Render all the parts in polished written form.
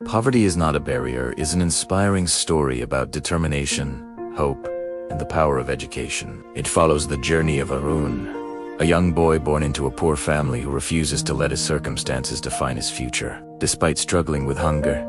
Poverty is Not a Barrier is an inspiring story about determination, hope, and the power of education. It follows the journey of Arun, a young boy born into a poor family who refuses to let his circumstances define his future. Despite struggling with hunger,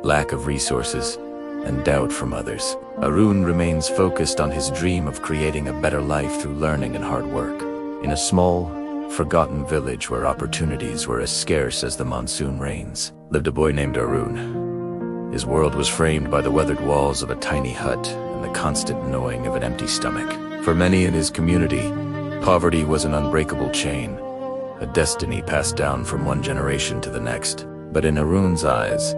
lack of resources, and doubt from others, Arun remains focused on his dream of creating a better life through learning and hard work. In a small, forgotten village where opportunities were as scarce as the monsoon rains, lived a boy named Arun. His world was framed by the weathered walls of a tiny hut and the constant gnawing of an empty stomach. For many in his community, poverty was an unbreakable chain, a destiny passed down from one generation to the next. But in Arun's eyes,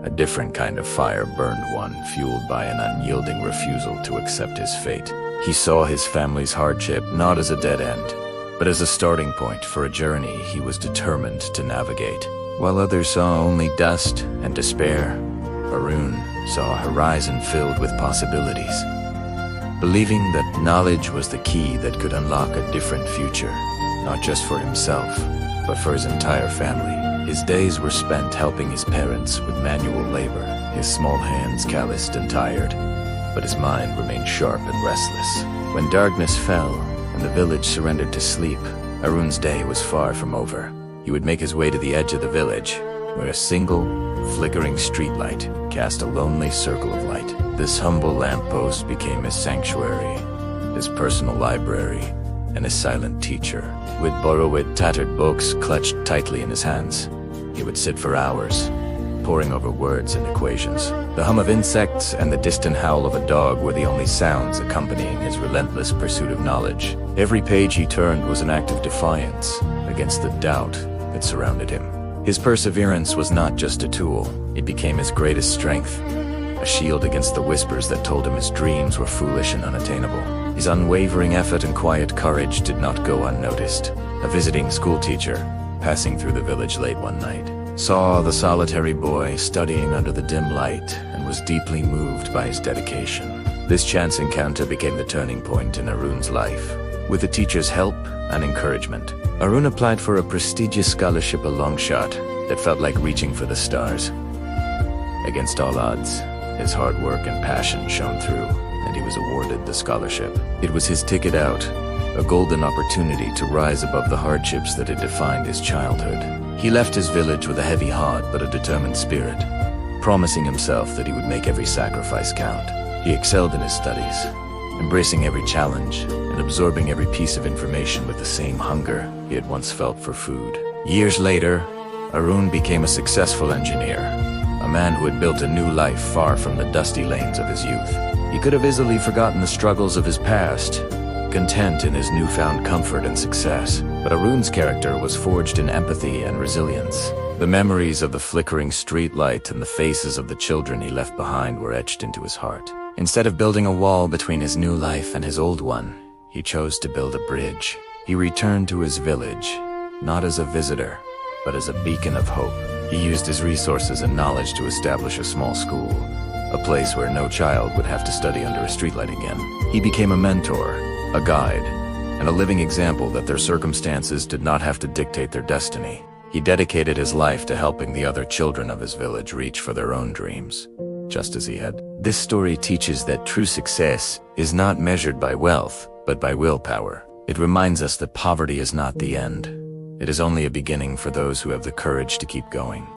a different kind of fire burned, one fueled by an unyielding refusal to accept his fate. He saw his family's hardship not as a dead end, but as a starting point for a journey he was determined to navigate. While others saw only dust and despair, Arun saw a horizon filled with possibilities. Believing that knowledge was the key that could unlock a different future, not just for himself, but for his entire family. His days were spent helping his parents with manual labor, his small hands calloused and tired, but his mind remained sharp and restless. When darkness fell and the village surrendered to sleep, Arun's day was far from over. He would make his way to the edge of the village, where a single, flickering streetlight cast a lonely circle of light. This humble lamppost became his sanctuary, his personal library, and his silent teacher. With borrowed, tattered books clutched tightly in his hands, he would sit for hours, poring over words and equations. The hum of insects and the distant howl of a dog were the only sounds accompanying his relentless pursuit of knowledge. Every page he turned was an act of defiance against the doubt that surrounded him. His perseverance was not just a tool, it became his greatest strength, a shield against the whispers that told him his dreams were foolish and unattainable. His unwavering effort and quiet courage did not go unnoticed. A visiting schoolteacher, passing through the village late one night, saw the solitary boy studying under the dim light and was deeply moved by his dedication. This chance encounter became the turning point in Arun's life. With the teacher's help and encouragement, Arun applied for a prestigious scholarship, a long shot that felt like reaching for the stars. Against all odds, his hard work and passion shone through, and he was awarded the scholarship. It was his ticket out, a golden opportunity to rise above the hardships that had defined his childhood. He left his village with a heavy heart but a determined spirit, promising himself that he would make every sacrifice count. He excelled in his studies, embracing every challenge and absorbing every piece of information with the same hunger he had once felt for food. Years later, Arun became a successful engineer, a man who had built a new life far from the dusty lanes of his youth. He could have easily forgotten the struggles of his past, content in his newfound comfort and success. But Arun's character was forged in empathy and resilience. The memories of the flickering streetlight and the faces of the children he left behind were etched into his heart. Instead of building a wall between his new life and his old one, he chose to build a bridge. He returned to his village, not as a visitor, but as a beacon of hope. He used his resources and knowledge to establish a small school, a place where no child would have to study under a streetlight again. He became a mentor, a guide, and a living example that their circumstances did not have to dictate their destiny. He dedicated his life to helping the other children of his village reach for their own dreams, just as he had. This story teaches that true success is not measured by wealth, but by willpower. It reminds us that poverty is not the end. It is only a beginning for those who have the courage to keep going.